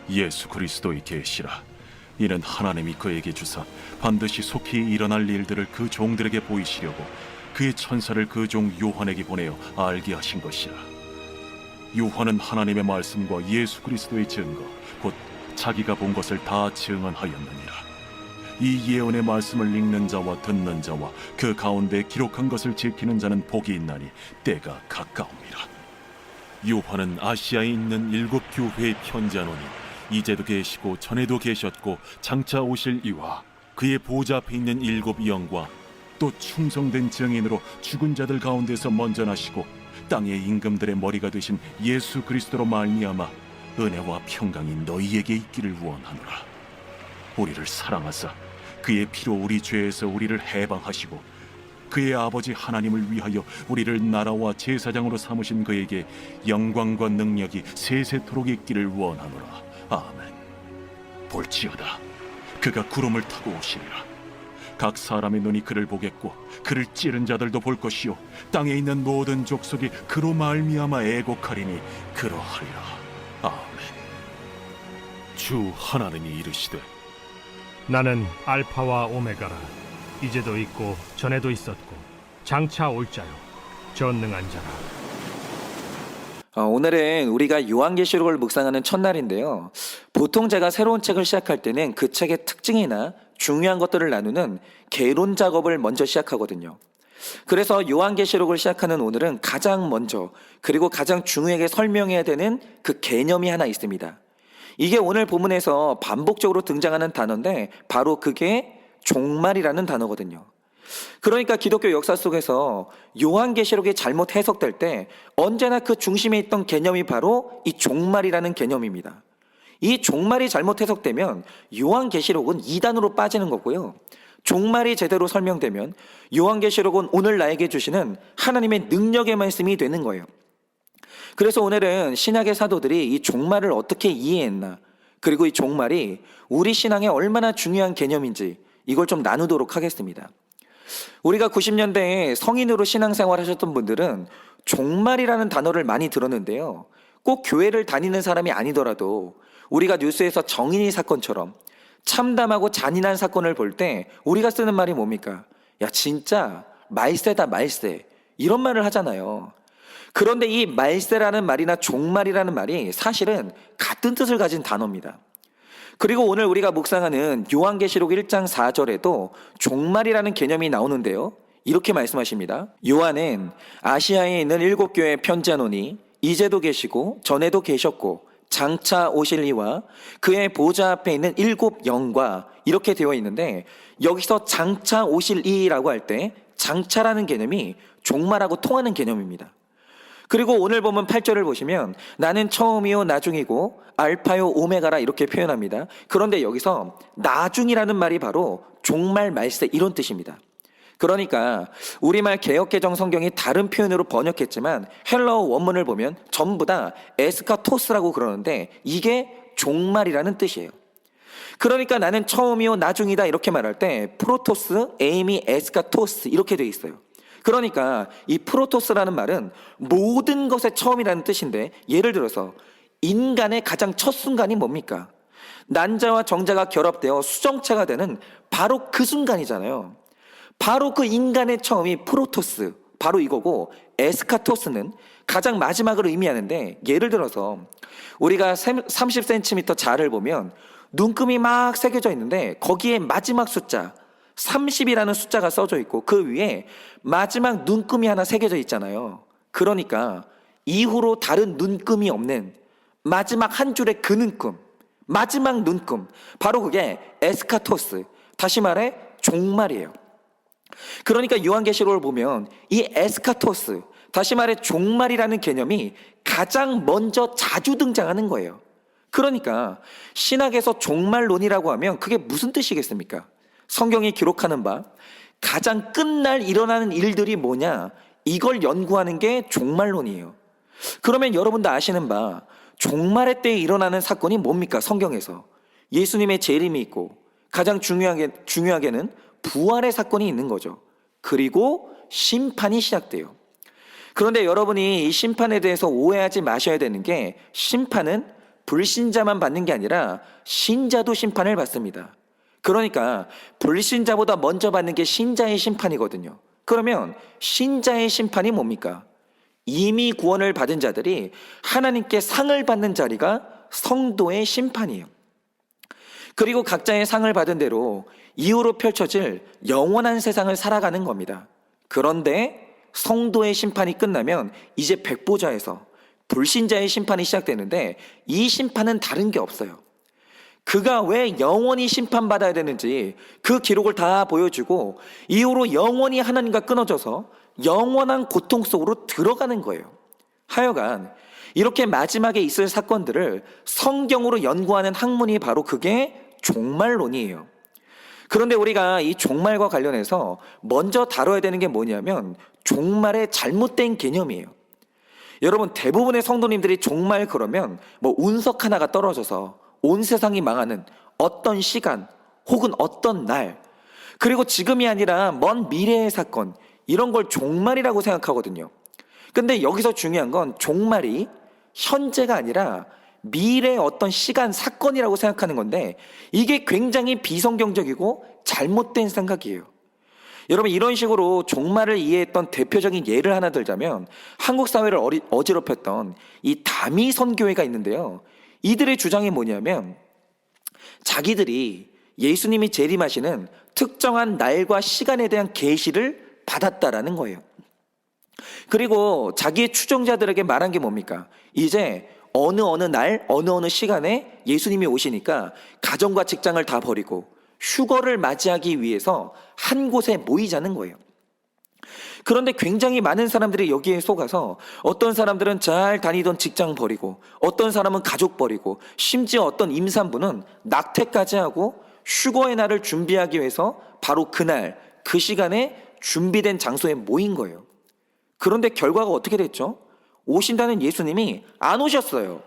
예수 그리스도의 계시라. 이는 하나님이 그에게 주사 반드시 속히 일어날 일들을 그 종들에게 보이시려고 그의 천사를 그 종 요한에게 보내어 알게 하신 것이라. 요한은 하나님의 말씀과 예수 그리스도의 증거 곧 자기가 본 것을 다 증언하였느니라. 이 예언의 말씀을 읽는 자와 듣는 자와 그 가운데 기록한 것을 지키는 자는 복이 있나니 때가 가까움이라. 요한은 아시아에 있는 7교회에 편지하노니 이제도 계시고 전에도 계셨고 장차 오실 이와 그의 보좌 앞에 있는 7 영과 또 충성된 증인으로 죽은 자들 가운데서 먼저 나시고 땅의 임금들의 머리가 되신 예수 그리스도로 말미암아 은혜와 평강이 너희에게 있기를 원하노라. 우리를 사랑하사 그의 피로 우리 죄에서 우리를 해방하시고 그의 아버지 하나님을 위하여 우리를 나라와 제사장으로 삼으신 그에게 영광과 능력이 세세토록 있기를 원하노라. 아멘. 볼지어다 그가 구름을 타고 오시리라. 각 사람의 눈이 그를 보겠고 그를 찌른 자들도 볼 것이요 땅에 있는 모든 족속이 그로 말미암아 애곡하리니 그러하리라. 아멘. 주 하나님이 이르시되 나는 알파와 오메가라. 이제도 있고 전에도 있었고 장차 올 자요 전능한 자라. 오늘은 우리가 요한계시록을 묵상하는 첫날인데요. 보통 제가 새로운 책을 시작할 때는 그 책의 특징이나 중요한 것들을 나누는 개론 작업을 먼저 시작하거든요. 그래서 요한계시록을 시작하는 오늘은 가장 먼저 그리고 가장 중요하게 설명해야 되는 그 개념이 하나 있습니다. 이게 오늘 본문에서 반복적으로 등장하는 단어인데 바로 그게 종말이라는 단어거든요. 그러니까 기독교 역사 속에서 요한계시록이 잘못 해석될 때 언제나 그 중심에 있던 개념이 바로 이 종말이라는 개념입니다. 이 종말이 잘못 해석되면 요한계시록은 이단으로 빠지는 거고요. 종말이 제대로 설명되면 요한계시록은 오늘 나에게 주시는 하나님의 능력의 말씀이 되는 거예요. 그래서 오늘은 신약의 사도들이 이 종말을 어떻게 이해했나, 그리고 이 종말이 우리 신앙에 얼마나 중요한 개념인지 이걸 좀 나누도록 하겠습니다. 우리가 90년대에 성인으로 신앙생활 하셨던 분들은 종말이라는 단어를 많이 들었는데요. 꼭 교회를 다니는 사람이 아니더라도 우리가 뉴스에서 정인이 사건처럼 참담하고 잔인한 사건을 볼 때 우리가 쓰는 말이 뭡니까? 야, 진짜 말세다 말세, 이런 말을 하잖아요. 그런데 이 말세라는 말이나 종말이라는 말이 사실은 같은 뜻을 가진 단어입니다. 그리고 오늘 우리가 묵상하는 요한계시록 1장 4절에도 종말이라는 개념이 나오는데요. 이렇게 말씀하십니다. 요한은 아시아에 있는 7교회에 편지하노니 이제도 계시고 전에도 계셨고 장차 오실 이와 그의 보좌 앞에 있는 7 영과 이렇게 되어 있는데 여기서 장차 오실 이라고 할 때 장차라는 개념이 종말하고 통하는 개념입니다. 그리고 오늘 보면 8절을 보시면 나는 처음이요 나중이고 알파요 오메가라 이렇게 표현합니다. 그런데 여기서 나중이라는 말이 바로 종말 말세 이런 뜻입니다. 그러니까 우리말 개역개정 성경이 다른 표현으로 번역했지만 헬라어 원문을 보면 전부 다 에스카토스라고 그러는데 이게 종말이라는 뜻이에요. 그러니까 나는 처음이요 나중이다 이렇게 말할 때 프로토스, 에이미, 에스카토스 이렇게 돼 있어요. 그러니까 이 프로토스라는 말은 모든 것의 처음이라는 뜻인데 예를 들어서 인간의 가장 첫 순간이 뭡니까? 난자와 정자가 결합되어 수정체가 되는 바로 그 순간이잖아요. 바로 그 인간의 처음이 프로토스, 바로 이거고 에스카토스는 가장 마지막을 의미하는데 예를 들어서 우리가 30cm 자를 보면 눈금이 막 새겨져 있는데 거기에 마지막 숫자 30이라는 숫자가 써져 있고 그 위에 마지막 눈금이 하나 새겨져 있잖아요. 그러니까 이후로 다른 눈금이 없는 마지막 한 줄의 그 눈금, 마지막 눈금, 바로 그게 에스카토스, 다시 말해 종말이에요. 그러니까 요한계시록을 보면 이 에스카토스, 다시 말해 종말이라는 개념이 가장 먼저 자주 등장하는 거예요. 그러니까 신학에서 종말론이라고 하면 그게 무슨 뜻이겠습니까? 성경이 기록하는 바 가장 끝날 일어나는 일들이 뭐냐, 이걸 연구하는 게 종말론이에요. 그러면 여러분도 아시는 바 종말의 때에 일어나는 사건이 뭡니까? 성경에서 예수님의 재림이 있고 가장 중요하게는 부활의 사건이 있는 거죠. 그리고 심판이 시작돼요. 그런데 여러분이 이 심판에 대해서 오해하지 마셔야 되는 게 심판은 불신자만 받는 게 아니라 신자도 심판을 받습니다. 그러니까 불신자보다 먼저 받는 게 신자의 심판이거든요. 그러면 신자의 심판이 뭡니까? 이미 구원을 받은 자들이 하나님께 상을 받는 자리가 성도의 심판이에요. 그리고 각자의 상을 받은 대로 이후로 펼쳐질 영원한 세상을 살아가는 겁니다. 그런데 성도의 심판이 끝나면 이제 백보자에서 불신자의 심판이 시작되는데 이 심판은 다른 게 없어요. 그가 왜 영원히 심판받아야 되는지 그 기록을 다 보여주고 이후로 영원히 하나님과 끊어져서 영원한 고통 속으로 들어가는 거예요. 하여간 이렇게 마지막에 있을 사건들을 성경으로 연구하는 학문이 바로 그게 종말론이에요. 그런데 우리가 이 종말과 관련해서 먼저 다뤄야 되는 게 뭐냐면 종말의 잘못된 개념이에요. 여러분, 대부분의 성도님들이 종말 그러면 뭐 운석 하나가 떨어져서 온 세상이 망하는 어떤 시간 혹은 어떤 날, 그리고 지금이 아니라 먼 미래의 사건, 이런 걸 종말이라고 생각하거든요. 근데 여기서 중요한 건 종말이 현재가 아니라 미래의 어떤 시간, 사건이라고 생각하는 건데 이게 굉장히 비성경적이고 잘못된 생각이에요. 여러분, 이런 식으로 종말을 이해했던 대표적인 예를 하나 들자면 한국 사회를 어지럽혔던 이 다미 선교회가 있는데요. 이들의 주장이 뭐냐면 자기들이 예수님이 재림하시는 특정한 날과 시간에 대한 계시를 받았다라는 거예요. 그리고 자기의 추종자들에게 말한 게 뭡니까? 이제 어느 날, 어느 시간에 예수님이 오시니까 가정과 직장을 다 버리고 휴거를 맞이하기 위해서 한 곳에 모이자는 거예요. 그런데 굉장히 많은 사람들이 여기에 속아서 어떤 사람들은 잘 다니던 직장 버리고 어떤 사람은 가족 버리고 심지어 어떤 임산부는 낙태까지 하고 휴거의 날을 준비하기 위해서 바로 그날 그 시간에 준비된 장소에 모인 거예요. 그런데 결과가 어떻게 됐죠? 오신다는 예수님이 안 오셨어요.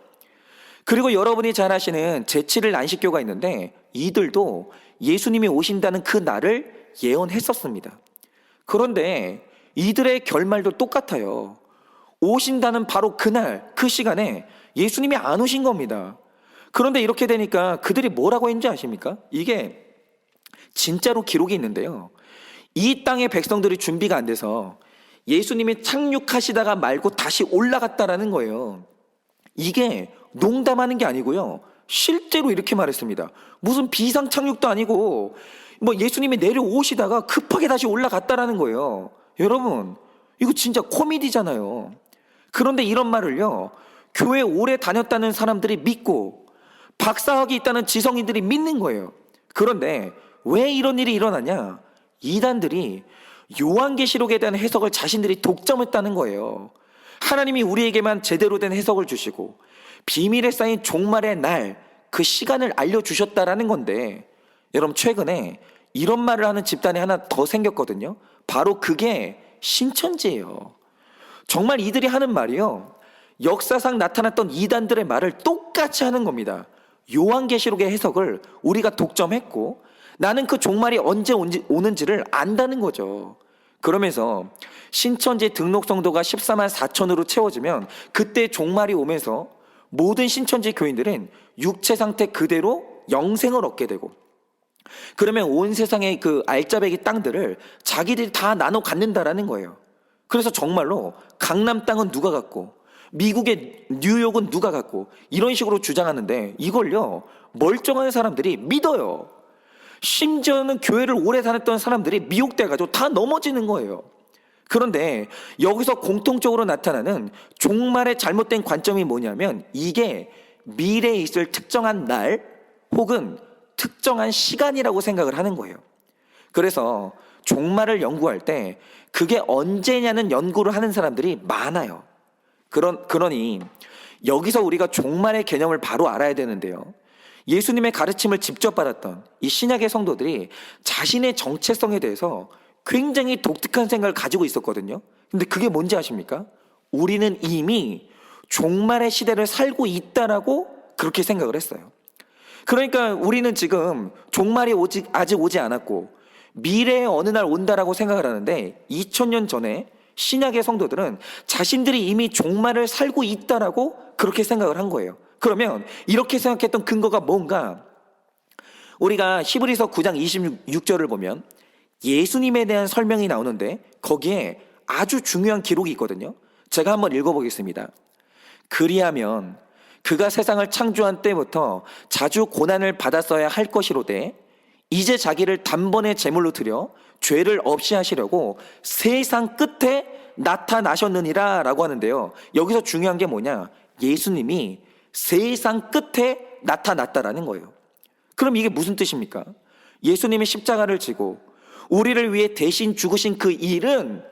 그리고 여러분이 잘 아시는 제7일 안식교가 있는데 이들도 예수님이 오신다는 그 날을 예언했었습니다. 그런데 이들의 결말도 똑같아요. 오신다는 바로 그날, 그 시간에 예수님이 안 오신 겁니다. 그런데 이렇게 되니까 그들이 뭐라고 했는지 아십니까? 이게 진짜로 기록이 있는데요. 이 땅의 백성들이 준비가 안 돼서 예수님이 착륙하시다가 말고 다시 올라갔다라는 거예요. 이게 농담하는 게 아니고요. 실제로 이렇게 말했습니다. 무슨 비상 착륙도 아니고 뭐 예수님이 내려오시다가 급하게 다시 올라갔다라는 거예요. 여러분, 이거 진짜 코미디잖아요. 그런데 이런 말을요, 교회 오래 다녔다는 사람들이 믿고 박사학위 있다는 지성인들이 믿는 거예요. 그런데 왜 이런 일이 일어나냐? 이단들이 요한계시록에 대한 해석을 자신들이 독점했다는 거예요. 하나님이 우리에게만 제대로 된 해석을 주시고 비밀에 쌓인 종말의 날, 그 시간을 알려주셨다라는 건데, 여러분, 최근에 이런 말을 하는 집단이 하나 더 생겼거든요. 바로 그게 신천지예요. 정말 이들이 하는 말이요, 역사상 나타났던 이단들의 말을 똑같이 하는 겁니다. 요한계시록의 해석을 우리가 독점했고 나는 그 종말이 언제 오는지를 안다는 거죠. 그러면서 신천지 등록 성도가 14만 4천으로 채워지면 그때 종말이 오면서 모든 신천지 교인들은 육체 상태 그대로 영생을 얻게 되고, 그러면 온 세상의 그 알짜배기 땅들을 자기들이 다 나눠 갖는다라는 거예요. 그래서 정말로 강남 땅은 누가 갖고 미국의 뉴욕은 누가 갖고 이런 식으로 주장하는데 이걸요, 멀쩡한 사람들이 믿어요. 심지어는 교회를 오래 다녔던 사람들이 미혹돼가지고 다 넘어지는 거예요. 그런데 여기서 공통적으로 나타나는 종말의 잘못된 관점이 뭐냐면 이게 미래에 있을 특정한 날 혹은 특정한 시간이라고 생각을 하는 거예요. 그래서 종말을 연구할 때 그게 언제냐는 연구를 하는 사람들이 많아요. 그러니 여기서 우리가 종말의 개념을 바로 알아야 되는데요. 예수님의 가르침을 직접 받았던 이 신약의 성도들이 자신의 정체성에 대해서 굉장히 독특한 생각을 가지고 있었거든요. 근데 그게 뭔지 아십니까? 우리는 이미 종말의 시대를 살고 있다라고 그렇게 생각을 했어요. 그러니까 우리는 지금 종말이 아직 오지 않았고 미래에 어느 날 온다라고 생각을 하는데 2000년 전에 신약의 성도들은 자신들이 이미 종말을 살고 있다라고 그렇게 생각을 한 거예요. 그러면 이렇게 생각했던 근거가 뭔가? 우리가 히브리서 9장 26절을 보면 예수님에 대한 설명이 나오는데 거기에 아주 중요한 기록이 있거든요. 제가 한번 읽어보겠습니다. 그리하면 그가 세상을 창조한 때부터 자주 고난을 받았어야 할 것이로되 이제 자기를 단번에 제물로 드려 죄를 없이 하시려고 세상 끝에 나타나셨느니라 라고 하는데요. 여기서 중요한 게 뭐냐? 예수님이 세상 끝에 나타났다라는 거예요. 그럼 이게 무슨 뜻입니까? 예수님이 십자가를 지고 우리를 위해 대신 죽으신 그 일은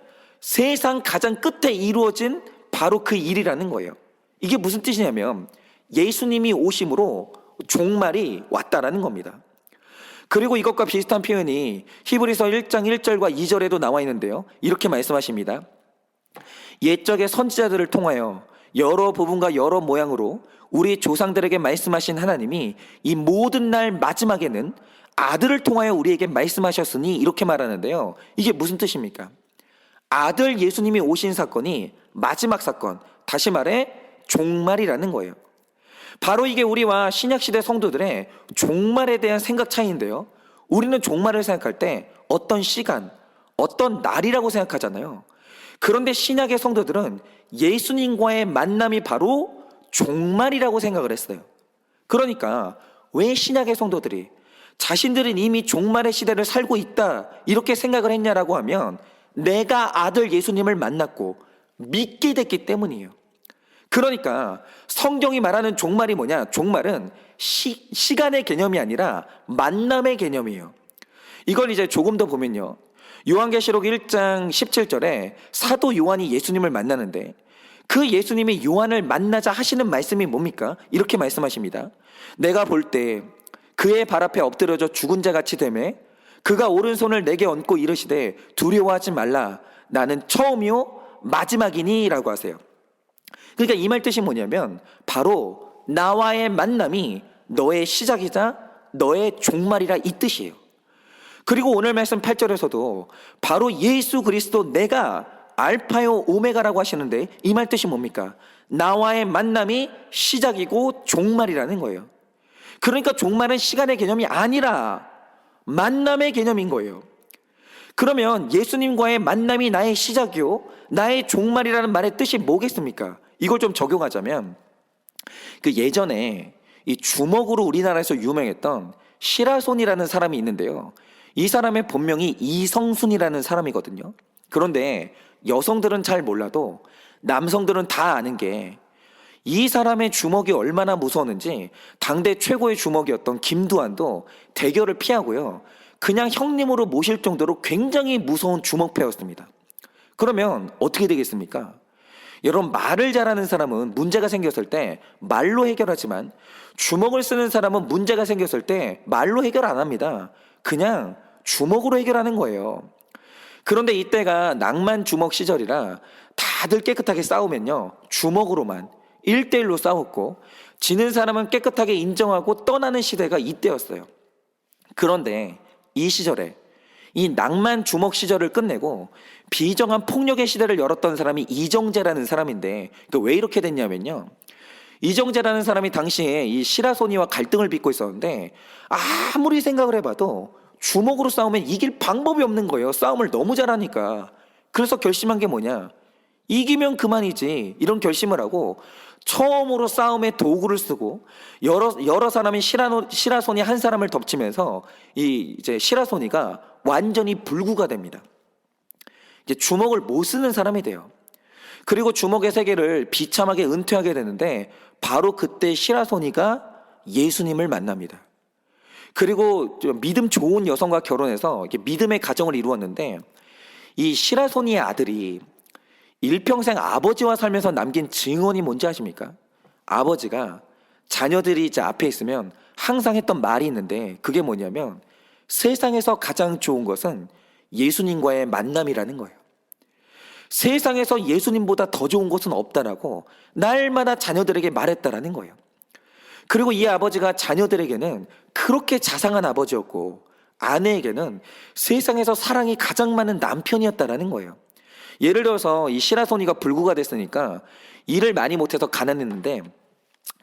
세상 가장 끝에 이루어진 바로 그 일이라는 거예요. 이게 무슨 뜻이냐면 예수님이 오심으로 종말이 왔다라는 겁니다. 그리고 이것과 비슷한 표현이 히브리서 1장 1절과 2절에도 나와 있는데요. 이렇게 말씀하십니다. 옛적의 선지자들을 통하여 여러 부분과 여러 모양으로 우리 조상들에게 말씀하신 하나님이 이 모든 날 마지막에는 아들을 통하여 우리에게 말씀하셨으니 이렇게 말하는데요. 이게 무슨 뜻입니까? 아들 예수님이 오신 사건이 마지막 사건, 다시 말해 종말이라는 거예요. 바로 이게 우리와 신약시대 성도들의 종말에 대한 생각 차이인데요. 우리는 종말을 생각할 때 어떤 시간, 어떤 날이라고 생각하잖아요. 그런데 신약의 성도들은 예수님과의 만남이 바로 종말이라고 생각을 했어요. 그러니까 왜 신약의 성도들이 자신들은 이미 종말의 시대를 살고 있다 이렇게 생각을 했냐라고 하면 내가 아들 예수님을 만났고 믿게 됐기 때문이에요. 그러니까 성경이 말하는 종말이 뭐냐? 종말은 시간의 개념이 아니라 만남의 개념이에요. 이걸 이제 조금 더 보면요. 요한계시록 1장 17절에 사도 요한이 예수님을 만나는데 그 예수님이 요한을 만나자 하시는 말씀이 뭡니까? 이렇게 말씀하십니다. 내가 볼 때 그의 발 앞에 엎드려져 죽은 자 같이 되매 그가 오른손을 내게 얹고 이르시되 두려워하지 말라 나는 처음이요 마지막이니 라고 하세요. 그러니까 이 말 뜻이 뭐냐면 바로 나와의 만남이 너의 시작이자 너의 종말이라 이 뜻이에요. 그리고 오늘 말씀 8절에서도 바로 예수 그리스도 내가 알파요 오메가라고 하시는데 이 말 뜻이 뭡니까? 나와의 만남이 시작이고 종말이라는 거예요. 그러니까 종말은 시간의 개념이 아니라 만남의 개념인 거예요. 그러면 예수님과의 만남이 나의 시작이요 나의 종말이라는 말의 뜻이 뭐겠습니까? 이걸 좀 적용하자면 그 예전에 이 주먹으로 우리나라에서 유명했던 시라손이라는 사람이 있는데요. 이 사람의 본명이 이성순이라는 사람이거든요. 그런데 여성들은 잘 몰라도 남성들은 다 아는 게 이 사람의 주먹이 얼마나 무서웠는지 당대 최고의 주먹이었던 김두한도 대결을 피하고요. 그냥 형님으로 모실 정도로 굉장히 무서운 주먹패였습니다. 그러면 어떻게 되겠습니까? 여러분 말을 잘하는 사람은 문제가 생겼을 때 말로 해결하지만 주먹을 쓰는 사람은 문제가 생겼을 때 말로 해결 안 합니다. 그냥 주먹으로 해결하는 거예요. 그런데 이때가 낭만 주먹 시절이라 다들 깨끗하게 싸우면요. 주먹으로만 1대1로 싸웠고 지는 사람은 깨끗하게 인정하고 떠나는 시대가 이때였어요. 그런데 이 시절에 이 낭만 주먹 시절을 끝내고 비정한 폭력의 시대를 열었던 사람이 이정재라는 사람인데 왜 이렇게 됐냐면요. 이정재라는 사람이 당시에 이 시라소니와 갈등을 빚고 있었는데 아무리 생각을 해봐도 주먹으로 싸우면 이길 방법이 없는 거예요. 싸움을 너무 잘하니까. 그래서 결심한 게 뭐냐? 이기면 그만이지. 이런 결심을 하고 처음으로 싸움에 도구를 쓰고 여러 사람이 시라소니 한 사람을 덮치면서 이제 시라소니가 완전히 불구가 됩니다. 이제 주먹을 못 쓰는 사람이 돼요. 그리고 주먹의 세계를 비참하게 은퇴하게 되는데 바로 그때 시라소니가 예수님을 만납니다. 그리고 믿음 좋은 여성과 결혼해서 믿음의 가정을 이루었는데 이 시라소니의 아들이 일평생 아버지와 살면서 남긴 증언이 뭔지 아십니까? 아버지가 자녀들이 이제 앞에 있으면 항상 했던 말이 있는데 그게 뭐냐면 세상에서 가장 좋은 것은 예수님과의 만남이라는 거예요. 세상에서 예수님보다 더 좋은 것은 없다라고 날마다 자녀들에게 말했다라는 거예요. 그리고 이 아버지가 자녀들에게는 그렇게 자상한 아버지였고 아내에게는 세상에서 사랑이 가장 많은 남편이었다라는 거예요. 예를 들어서 이 시라소니가 불구가 됐으니까 일을 많이 못해서 가난했는데,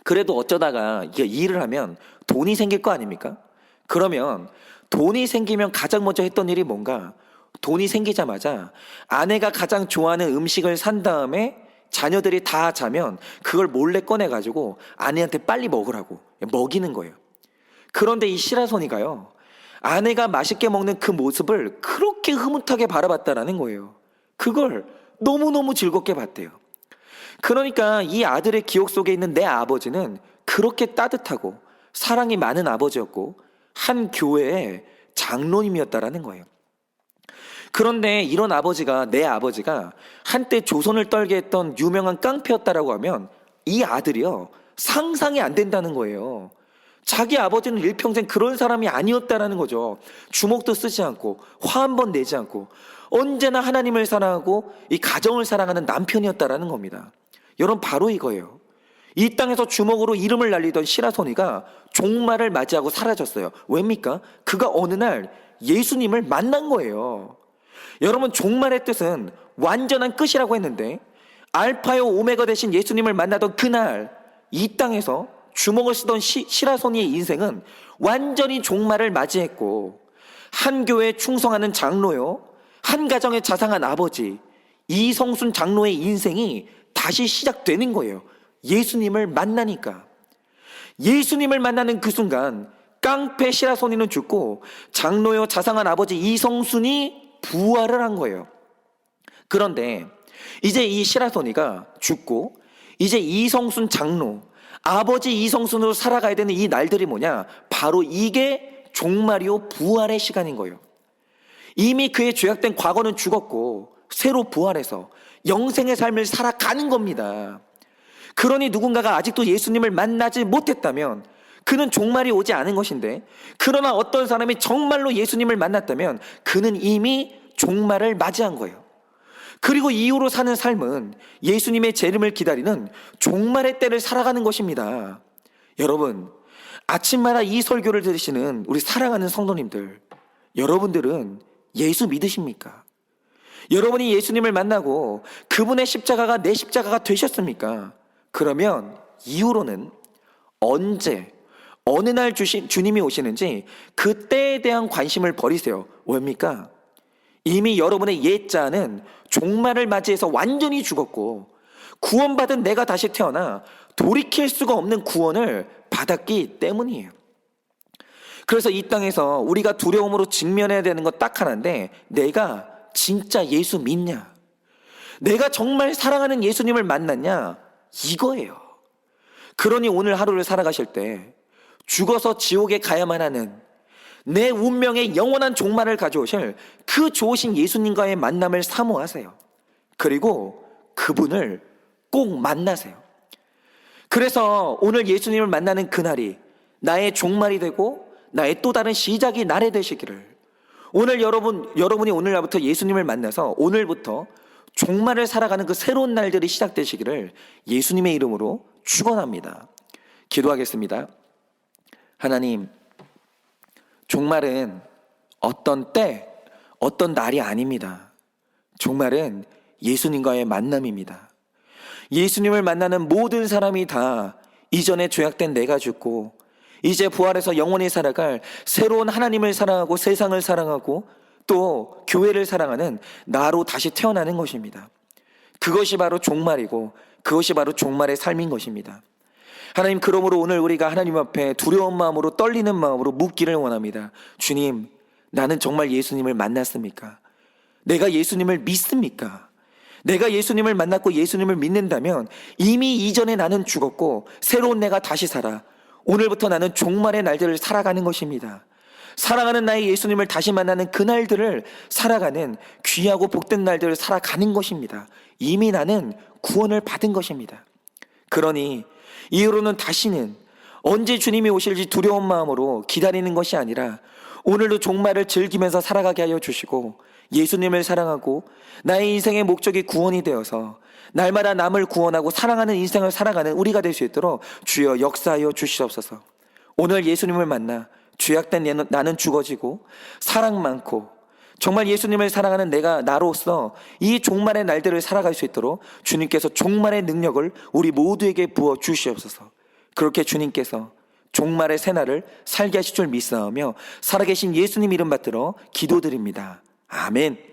그래도 어쩌다가 이게 일을 하면 돈이 생길 거 아닙니까? 그러면 돈이 생기면 가장 먼저 했던 일이 뭔가? 돈이 생기자마자 아내가 가장 좋아하는 음식을 산 다음에 자녀들이 다 자면 그걸 몰래 꺼내가지고 아내한테 빨리 먹으라고 먹이는 거예요. 그런데 이 시라소니가요, 아내가 맛있게 먹는 그 모습을 그렇게 흐뭇하게 바라봤다라는 거예요. 그걸 너무너무 즐겁게 봤대요. 그러니까 이 아들의 기억 속에 있는 내 아버지는 그렇게 따뜻하고 사랑이 많은 아버지였고 한 교회의 장로님이었다라는 거예요. 그런데 이런 아버지가, 내 아버지가 한때 조선을 떨게 했던 유명한 깡패였다라고 하면 이 아들이요, 상상이 안 된다는 거예요. 자기 아버지는 일평생 그런 사람이 아니었다라는 거죠. 주먹도 쓰지 않고 화 한 번 내지 않고 언제나 하나님을 사랑하고 이 가정을 사랑하는 남편이었다라는 겁니다. 여러분, 바로 이거예요. 이 땅에서 주먹으로 이름을 날리던 시라소니가 종말을 맞이하고 사라졌어요. 왜입니까? 그가 어느 날 예수님을 만난 거예요. 여러분, 종말의 뜻은 완전한 끝이라고 했는데 알파요 오메가 되신 예수님을 만나던 그날 이 땅에서 주먹을 쓰던 시라소니의 인생은 완전히 종말을 맞이했고, 한 교회에 충성하는 장로요, 한 가정에 자상한 아버지 이성순 장로의 인생이 다시 시작되는 거예요. 예수님을 만나니까. 예수님을 만나는 그 순간 깡패 시라소니는 죽고 장로요 자상한 아버지 이성순이 부활을 한 거예요. 그런데 이제 이 시라소니가 죽고 이제 이성순 장로, 아버지 이성순으로 살아가야 되는 이 날들이 뭐냐? 바로 이게 종말이요 부활의 시간인 거예요. 이미 그의 죄악된 과거는 죽었고 새로 부활해서 영생의 삶을 살아가는 겁니다. 그러니 누군가가 아직도 예수님을 만나지 못했다면 그는 종말이 오지 않은 것인데, 그러나 어떤 사람이 정말로 예수님을 만났다면 그는 이미 종말을 맞이한 거예요. 그리고 이후로 사는 삶은 예수님의 재림을 기다리는 종말의 때를 살아가는 것입니다. 여러분, 아침마다 이 설교를 들으시는 우리 사랑하는 성도님들, 여러분들은 예수 믿으십니까? 여러분이 예수님을 만나고 그분의 십자가가 내 십자가가 되셨습니까? 그러면 이후로는 언제, 어느 날 주님이 오시는지 그 때에 대한 관심을 버리세요. 왜입니까? 이미 여러분의 옛자는 종말을 맞이해서 완전히 죽었고 구원받은 내가 다시 태어나 돌이킬 수가 없는 구원을 받았기 때문이에요. 그래서 이 땅에서 우리가 두려움으로 직면해야 되는 것 딱 하나인데, 내가 진짜 예수 믿냐? 내가 정말 사랑하는 예수님을 만났냐? 이거예요. 그러니 오늘 하루를 살아가실 때 죽어서 지옥에 가야만 하는 내 운명의 영원한 종말을 가져오실 그 좋으신 예수님과의 만남을 사모하세요. 그리고 그분을 꼭 만나세요. 그래서 오늘 예수님을 만나는 그날이 나의 종말이 되고 나의 또 다른 시작이 날에 되시기를, 오늘 여러분이 오늘날부터 예수님을 만나서 오늘부터 종말을 살아가는 그 새로운 날들이 시작되시기를 예수님의 이름으로 축원합니다. 기도하겠습니다. 하나님, 종말은 어떤 때, 어떤 날이 아닙니다. 종말은 예수님과의 만남입니다. 예수님을 만나는 모든 사람이 다 이전에 죄악된 내가 죽고 이제 부활해서 영원히 살아갈 새로운 하나님을 사랑하고 세상을 사랑하고 또 교회를 사랑하는 나로 다시 태어나는 것입니다. 그것이 바로 종말이고 그것이 바로 종말의 삶인 것입니다. 하나님, 그러므로 오늘 우리가 하나님 앞에 두려운 마음으로, 떨리는 마음으로 묻기를 원합니다. 주님, 나는 정말 예수님을 만났습니까? 내가 예수님을 믿습니까? 내가 예수님을 만났고 예수님을 믿는다면 이미 이전에 나는 죽었고 새로운 내가 다시 살아 오늘부터 나는 종말의 날들을 살아가는 것입니다. 사랑하는 나의 예수님을 다시 만나는 그 날들을 살아가는 귀하고 복된 날들을 살아가는 것입니다. 이미 나는 구원을 받은 것입니다. 그러니 이후로는 다시는 언제 주님이 오실지 두려운 마음으로 기다리는 것이 아니라 오늘도 종말을 즐기면서 살아가게 하여 주시고 예수님을 사랑하고 나의 인생의 목적이 구원이 되어서 날마다 남을 구원하고 사랑하는 인생을 살아가는 우리가 될 수 있도록 주여 역사하여 주시옵소서. 오늘 예수님을 만나 죄악된 나는 죽어지고 사랑 많고 정말 예수님을 사랑하는 내가 나로서 이 종말의 날들을 살아갈 수 있도록 주님께서 종말의 능력을 우리 모두에게 부어 주시옵소서. 그렇게 주님께서 종말의 새날을 살게 하실 줄 믿사오며 살아계신 예수님 이름 받들어 기도드립니다. 아멘.